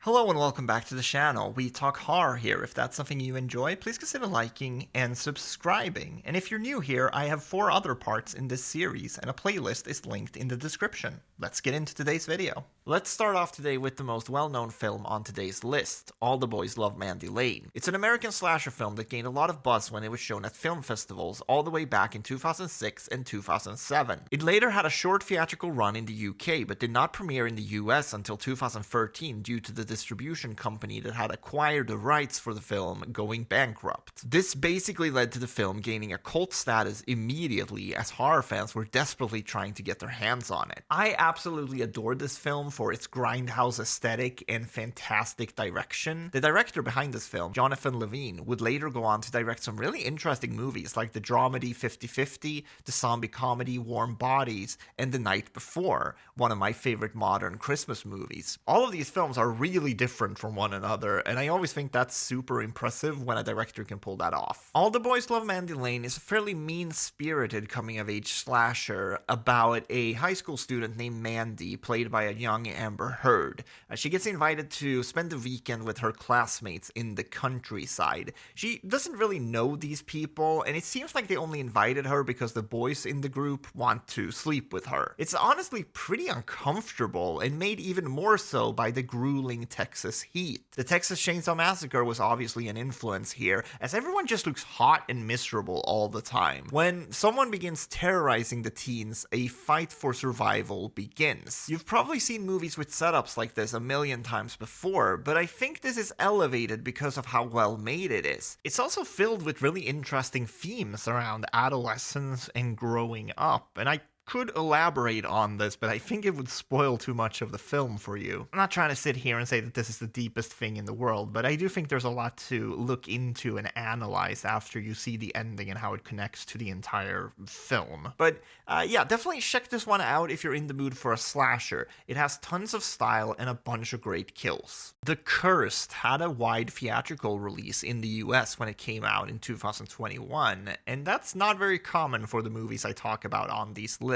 Hello and welcome back to the channel. We talk horror here. If that's something you enjoy, please consider liking and subscribing. And if you're new here, I have 4 other parts in this series, and a playlist is linked in the description. Let's get into today's video. Let's start off today with the most well-known film on today's list, All the Boys Love Mandy Lane. It's an American slasher film that gained a lot of buzz when it was shown at film festivals all the way back in 2006 and 2007. It later had a short theatrical run in the UK, but did not premiere in the US until 2013 due to the distribution company that had acquired the rights for the film going bankrupt. This basically led to the film gaining a cult status immediately, as horror fans were desperately trying to get their hands on it. I absolutely adored this film for its grindhouse aesthetic and fantastic direction. The director behind this film, Jonathan Levine, would later go on to direct some really interesting movies like the dramedy 50/50, the zombie comedy Warm Bodies, and The Night Before, one of my favorite modern Christmas movies. All of these films are really different from one another, and I always think that's super impressive when a director can pull that off. All the Boys Love Mandy Lane is a fairly mean-spirited coming-of-age slasher about a high school student named Mandy, played by a young Amber Heard. She gets invited to spend the weekend with her classmates in the countryside. She doesn't really know these people, and it seems like they only invited her because the boys in the group want to sleep with her. It's honestly pretty uncomfortable, and made even more so by the grueling Texas heat. The Texas Chainsaw Massacre was obviously an influence here, as everyone just looks hot and miserable all the time. When someone begins terrorizing the teens, a fight for survival begins. You've probably seen movies with setups like this a million times before, but I think this is elevated because of how well made it is. It's also filled with really interesting themes around adolescence and growing up, and I could elaborate on this, but I think it would spoil too much of the film for you. I'm not trying to sit here and say that this is the deepest thing in the world, but I do think there's a lot to look into and analyze after you see the ending and how it connects to the entire film. But yeah, definitely check this one out if you're in the mood for a slasher. It has tons of style and a bunch of great kills. The Cursed had a wide theatrical release in the US when it came out in 2021, and that's not very common for the movies I talk about on these lists.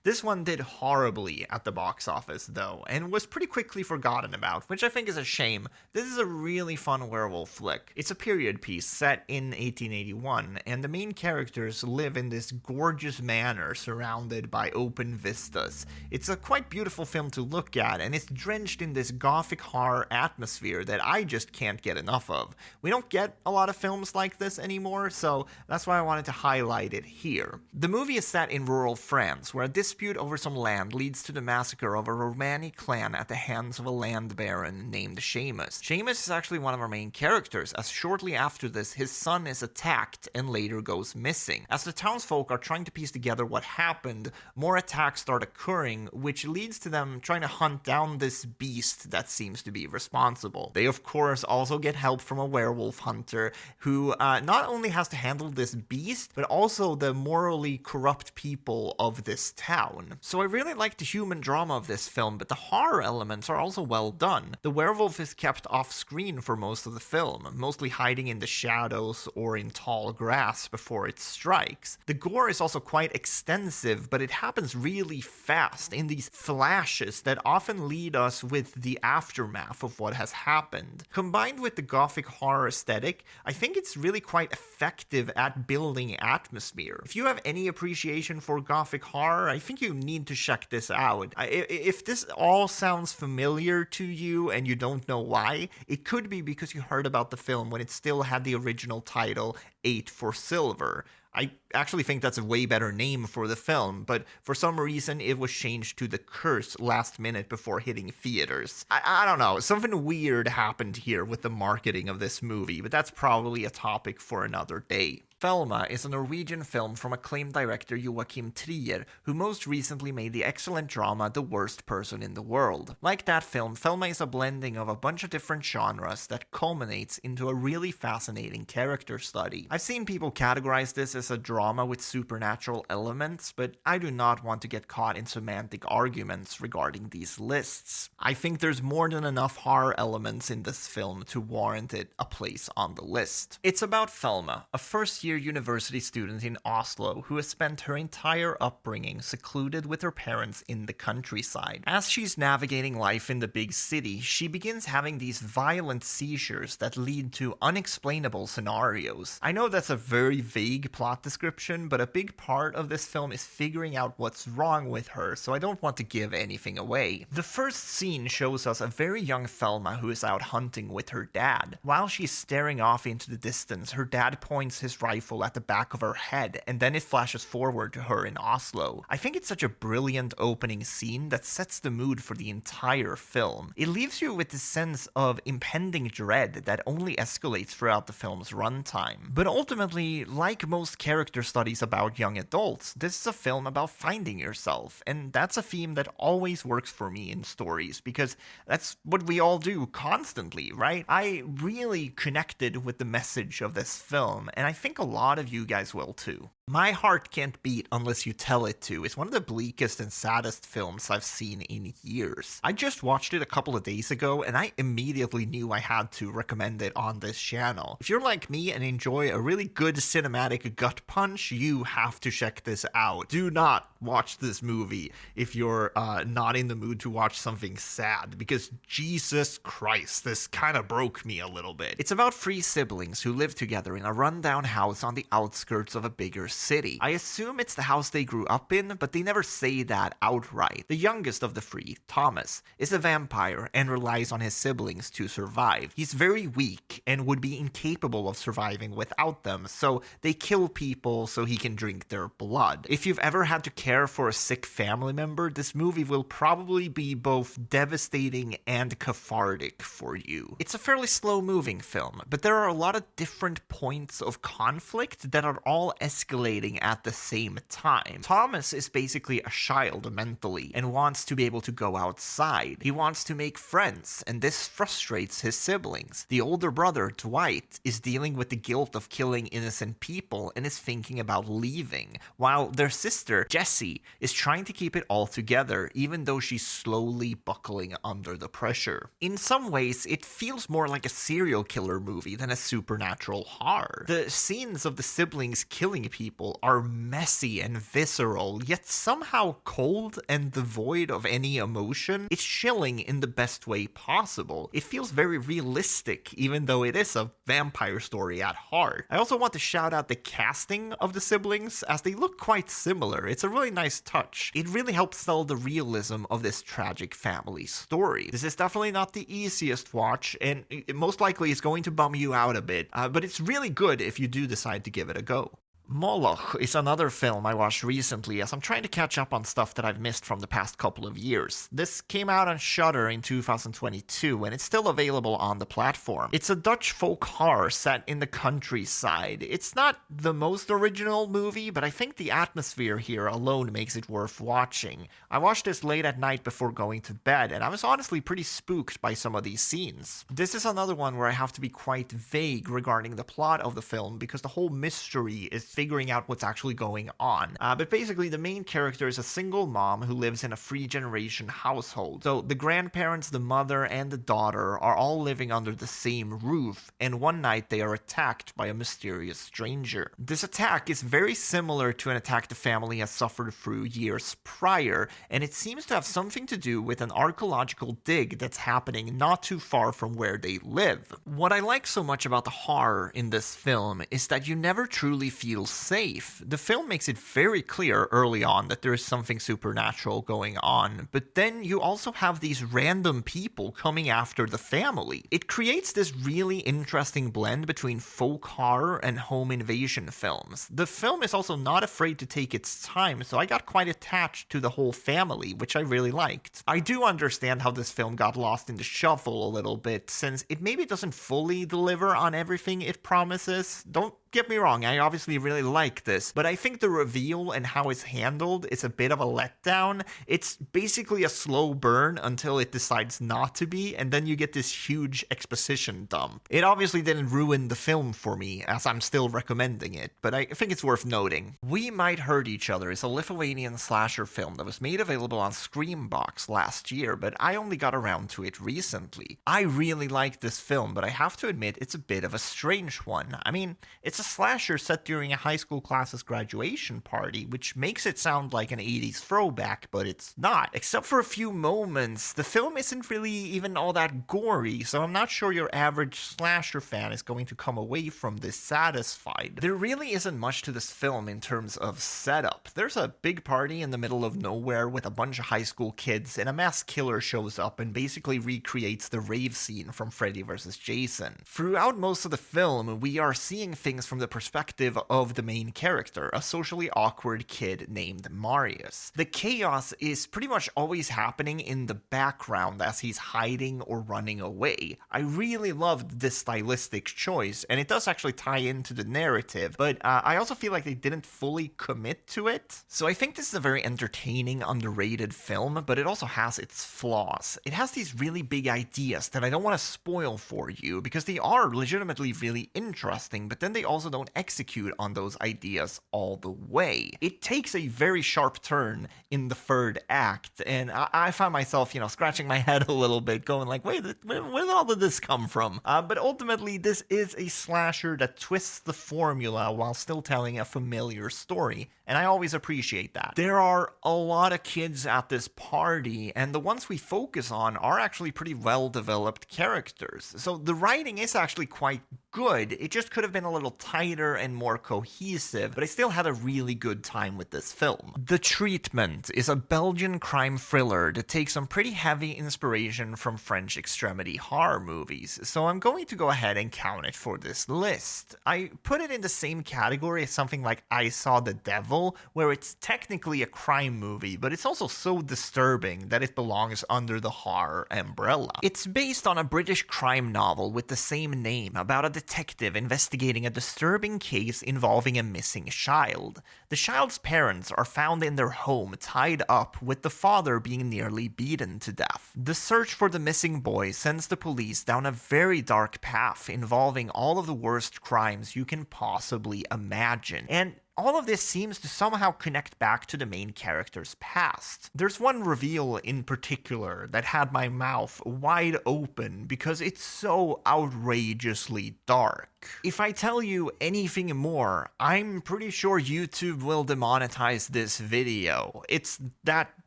This one did horribly at the box office, though, and was pretty quickly forgotten about, which I think is a shame. This is a really fun werewolf flick. It's a period piece set in 1881, and the main characters live in this gorgeous manor surrounded by open vistas. It's a quite beautiful film to look at, and it's drenched in this gothic horror atmosphere that I just can't get enough of. We don't get a lot of films like this anymore, so that's why I wanted to highlight it here. The movie is set in rural France, where a dispute over some land leads to the massacre of a Romani clan at the hands of a land baron named Seamus. Seamus is actually one of our main characters, as shortly after this, his son is attacked and later goes missing. As the townsfolk are trying to piece together what happened, more attacks start occurring, which leads to them trying to hunt down this beast that seems to be responsible. They of course also get help from a werewolf hunter who not only has to handle this beast, but also the morally corrupt people of this town. So I really like the human drama of this film, but the horror elements are also well done. The werewolf is kept off screen for most of the film, mostly hiding in the shadows or in tall grass before it strikes. The gore is also quite extensive, but it happens really fast in these flashes that often lead us with the aftermath of what has happened. Combined with the gothic horror aesthetic, I think it's really quite effective at building atmosphere. If you have any appreciation for gothic horror, I think you need to check this out. If this all sounds familiar to you and you don't know why, it could be because you heard about the film when it still had the original title 8 for Silver. I actually think that's a way better name for the film, but for some reason it was changed to The Curse last minute before hitting theaters. I don't know, something weird happened here with the marketing of this movie, but that's probably a topic for another day. Thelma is a Norwegian film from acclaimed director Joachim Trier, who most recently made the excellent drama The Worst Person in the World. Like that film, Thelma is a blending of a bunch of different genres that culminates into a really fascinating character study. I've seen people categorize this as a drama with supernatural elements, but I do not want to get caught in semantic arguments regarding these lists. I think there's more than enough horror elements in this film to warrant it a place on the list. It's about Thelma, a first-year second-year university student in Oslo who has spent her entire upbringing secluded with her parents in the countryside. As she's navigating life in the big city, she begins having these violent seizures that lead to unexplainable scenarios. I know that's a very vague plot description, but a big part of this film is figuring out what's wrong with her, so I don't want to give anything away. The first scene shows us a very young Thelma who is out hunting with her dad. While she's staring off into the distance, her dad points his rifle at the back of her head, and then it flashes forward to her in Oslo. I think it's such a brilliant opening scene that sets the mood for the entire film. It leaves you with this sense of impending dread that only escalates throughout the film's runtime. But ultimately, like most character studies about young adults, this is a film about finding yourself, and that's a theme that always works for me in stories, because that's what we all do constantly, right? I really connected with the message of this film, and I think a lot of you guys will too. My Heart Can't Beat Unless You Tell It To is one of the bleakest and saddest films I've seen in years. I just watched it a couple of days ago, and I immediately knew I had to recommend it on this channel. If you're like me and enjoy a really good cinematic gut punch, you have to check this out. Do not watch this movie if you're not in the mood to watch something sad, because Jesus Christ, this kind of broke me a little bit. It's about three siblings who live together in a rundown house on the outskirts of a bigger city. I assume it's the house they grew up in, but they never say that outright. The youngest of the three, Thomas, is a vampire and relies on his siblings to survive. He's very weak and would be incapable of surviving without them, so they kill people so he can drink their blood. If you've ever had to care for a sick family member, this movie will probably be both devastating and cathartic for you. It's a fairly slow-moving film, but there are a lot of different points of conflict that are all escalating at the same time. Thomas is basically a child mentally and wants to be able to go outside. He wants to make friends, and this frustrates his siblings. The older brother, Dwight, is dealing with the guilt of killing innocent people and is thinking about leaving, while their sister, Jessie, is trying to keep it all together even though she's slowly buckling under the pressure. In some ways, it feels more like a serial killer movie than a supernatural horror. The scenes of the siblings killing people are messy and visceral, yet somehow cold and devoid of any emotion. It's chilling in the best way possible. It feels very realistic, even though it is a vampire story at heart. I also want to shout out the casting of the siblings, as they look quite similar. It's a really nice touch. It really helps sell the realism of this tragic family story. This is definitely not the easiest watch, and it most likely is going to bum you out a bit, but it's really good if you do decide to give it a go. Moloch is another film I watched recently, as I'm trying to catch up on stuff that I've missed from the past couple of years. This came out on Shudder in 2022, and it's still available on the platform. It's a Dutch folk horror set in the countryside. It's not the most original movie, but I think the atmosphere here alone makes it worth watching. I watched this late at night before going to bed, and I was honestly pretty spooked by some of these scenes. This is another one where I have to be quite vague regarding the plot of the film, because the whole mystery is figuring out what's actually going on. But basically, the main character is a single mom who lives in a three-generation household. So the grandparents, the mother, and the daughter are all living under the same roof, and one night they are attacked by a mysterious stranger. This attack is very similar to an attack the family has suffered through years prior, and it seems to have something to do with an archaeological dig that's happening not too far from where they live. What I like so much about the horror in this film is that you never truly feel safe. The film makes it very clear early on that there is something supernatural going on, but then you also have these random people coming after the family. It creates this really interesting blend between folk horror and home invasion films. The film is also not afraid to take its time, so I got quite attached to the whole family, which I really liked. I do understand how this film got lost in the shuffle a little bit, since it maybe doesn't fully deliver on everything it promises. Don't get me wrong, I obviously really like this, but I think the reveal and how it's handled is a bit of a letdown. It's basically a slow burn until it decides not to be, and then you get this huge exposition dump. It obviously didn't ruin the film for me, as I'm still recommending it, but I think it's worth noting. We Might Hurt Each Other is a Lithuanian slasher film that was made available on Screambox last year, but I only got around to it recently. I really like this film, but I have to admit it's a bit of a strange one. I mean, it's It's a slasher set during a high school class's graduation party, which makes it sound like an 80s throwback, but it's not. Except for a few moments, the film isn't really even all that gory, so I'm not sure your average slasher fan is going to come away from this satisfied. There really isn't much to this film in terms of setup. There's a big party in the middle of nowhere with a bunch of high school kids, and a mass killer shows up and basically recreates the rave scene from Freddy vs. Jason. Throughout most of the film, we are seeing things from the perspective of the main character, a socially awkward kid named Marius. The chaos is pretty much always happening in the background as he's hiding or running away. I really loved this stylistic choice, and it does actually tie into the narrative, but I also feel like they didn't fully commit to it. So I think this is a very entertaining, underrated film, but it also has its flaws. It has these really big ideas that I don't want to spoil for you, because they are legitimately really interesting, but then they also don't execute on those ideas all the way. It takes a very sharp turn in the third act, and I found myself, scratching my head a little bit, going like, wait, where did all of this come from? But ultimately, this is a slasher that twists the formula while still telling a familiar story, and I always appreciate that. There are a lot of kids at this party, and the ones we focus on are actually pretty well-developed characters, so the writing is actually quite good. It just could have been a little tighter and more cohesive, but I still had a really good time with this film. The Treatment is a Belgian crime thriller that takes some pretty heavy inspiration from French extremity horror movies, so I'm going to go ahead and count it for this list. I put it in the same category as something like I Saw the Devil, where it's technically a crime movie, but it's also so disturbing that it belongs under the horror umbrella. It's based on a British crime novel with the same name about a detective investigating a disturbing case involving a missing child. The child's parents are found in their home tied up, with the father being nearly beaten to death. The search for the missing boy sends the police down a very dark path involving all of the worst crimes you can possibly imagine. And all of this seems to somehow connect back to the main character's past. There's one reveal in particular that had my mouth wide open because it's so outrageously dark. If I tell you anything more, I'm pretty sure YouTube will demonetize this video. It's that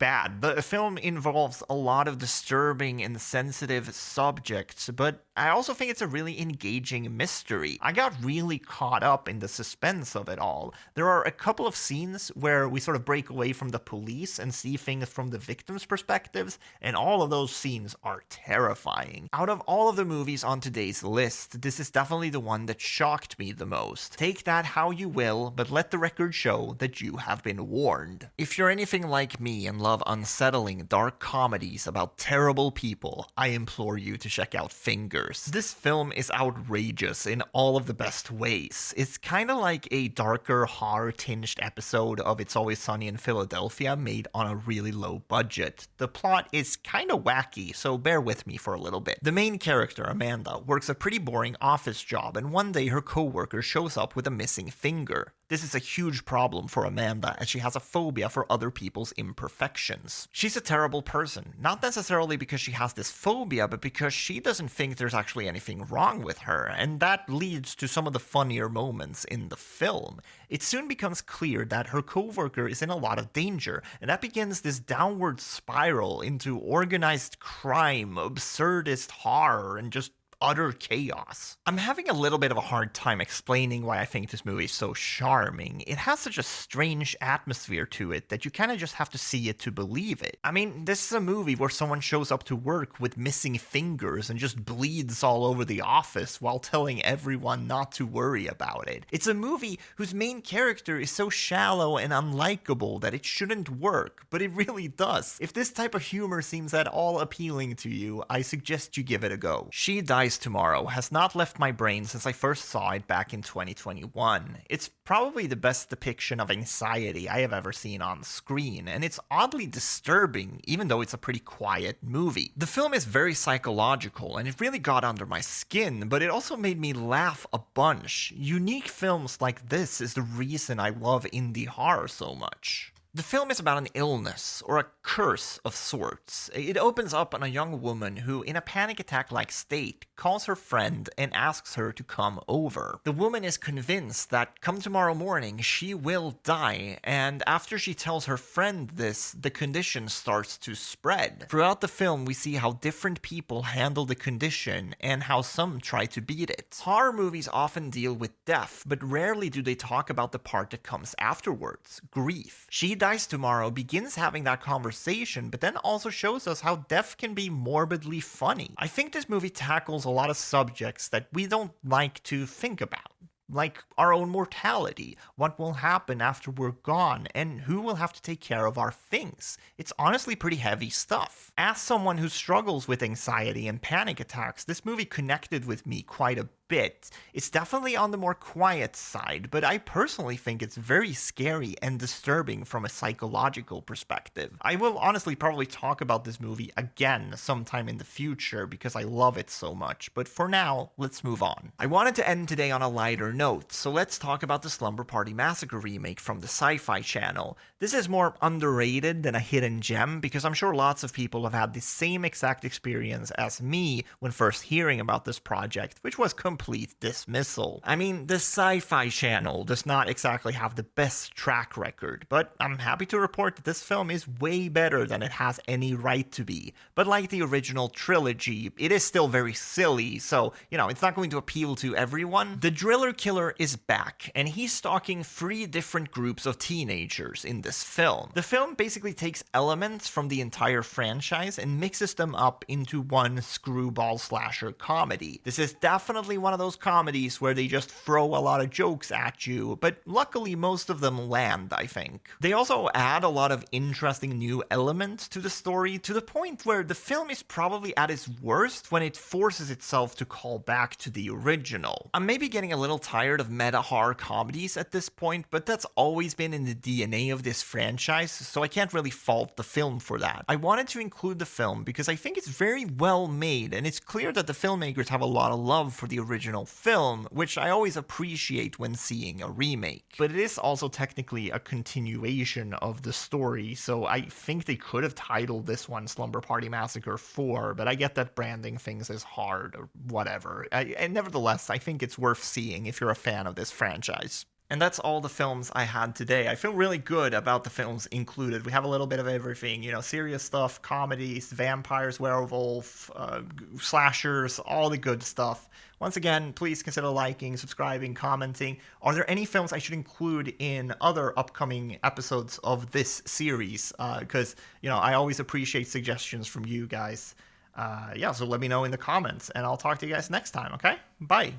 bad. The film involves a lot of disturbing and sensitive subjects, but I also think it's a really engaging mystery. I got really caught up in the suspense of it all. There are a couple of scenes where we sort of break away from the police and see things from the victims' perspectives, and all of those scenes are terrifying. Out of all of the movies on today's list, this is definitely the one that shocked me the most. Take that how you will, but let the record show that you have been warned. If you're anything like me and love unsettling dark comedies about terrible people, I implore you to check out Fingers. This film is outrageous in all of the best ways. It's kind of like a darker horror-tinged episode of It's Always Sunny in Philadelphia made on a really low budget. The plot is kind of wacky, so bear with me for a little bit. The main character, Amanda, works a pretty boring office job, and one day her co-worker shows up with a missing finger. This is a huge problem for Amanda, as she has a phobia for other people's imperfections. She's a terrible person, not necessarily because she has this phobia, but because she doesn't think there's actually anything wrong with her, and that leads to some of the funnier moments in the film. It soon becomes clear that her co-worker is in a lot of danger, and that begins this downward spiral into organized crime, absurdist horror, and just utter chaos. I'm having a little bit of a hard time explaining why I think this movie is so charming. It has such a strange atmosphere to it that you kind of just have to see it to believe it. I mean, this is a movie where someone shows up to work with missing fingers and just bleeds all over the office while telling everyone not to worry about it. It's a movie whose main character is so shallow and unlikable that it shouldn't work, but it really does. If this type of humor seems at all appealing to you, I suggest you give it a go. She Dies Tomorrow has not left my brain since I first saw it back in 2021. It's probably the best depiction of anxiety I have ever seen on screen, and it's oddly disturbing, even though it's a pretty quiet movie. The film is very psychological, and it really got under my skin, but it also made me laugh a bunch. Unique films like this is the reason I love indie horror so much. The film is about an illness, or a curse of sorts. It opens up on a young woman who, in a panic attack-like state, calls her friend and asks her to come over. The woman is convinced that come tomorrow morning she will die, and after she tells her friend this, the condition starts to spread. Throughout the film, we see how different people handle the condition and how some try to beat it. Horror movies often deal with death, but rarely do they talk about the part that comes afterwards, grief. She Dies Tomorrow begins having that conversation, but then also shows us how death can be morbidly funny. I think this movie tackles a lot of subjects that we don't like to think about. Like our own mortality, what will happen after we're gone, and who will have to take care of our things. It's honestly pretty heavy stuff. As someone who struggles with anxiety and panic attacks, this movie connected with me quite a bit. It's definitely on the more quiet side, but I personally think it's very scary and disturbing from a psychological perspective. I will honestly probably talk about this movie again sometime in the future because I love it so much, but for now, let's move on. I wanted to end today on a lighter note, so let's talk about the Slumber Party Massacre remake from the Sci-Fi Channel. This is more underrated than a hidden gem because I'm sure lots of people have had the same exact experience as me when first hearing about this project, which was complete dismissal. I mean, the Sci-Fi Channel does not exactly have the best track record, but I'm happy to report that this film is way better than it has any right to be. But like the original trilogy, it is still very silly, so, it's not going to appeal to everyone. The Driller Killer is back, and he's stalking 3 different groups of teenagers in this film. The film basically takes elements from the entire franchise and mixes them up into one screwball slasher comedy. This is definitely one of those comedies where they just throw a lot of jokes at you, but luckily most of them land, I think. They also add a lot of interesting new elements to the story, to the point where the film is probably at its worst when it forces itself to call back to the original. I'm maybe getting a little tired of meta horror comedies at this point, but that's always been in the DNA of this franchise, so I can't really fault the film for that. I wanted to include the film because I think it's very well made, and it's clear that the filmmakers have a lot of love for the original film, which I always appreciate when seeing a remake. But it is also technically a continuation of the story, so I think they could have titled this one Slumber Party Massacre 4, but I get that branding things is hard or whatever. And nevertheless, I think it's worth seeing if you're a fan of this franchise. And that's all the films I had today. I feel really good about the films included. We have a little bit of everything, serious stuff, comedies, vampires, werewolf, slashers, all the good stuff. Once again, please consider liking, subscribing, commenting. Are there any films I should include in other upcoming episodes of this series? Because, I always appreciate suggestions from you guys. So let me know in the comments, and I'll talk to you guys next time, okay? Bye.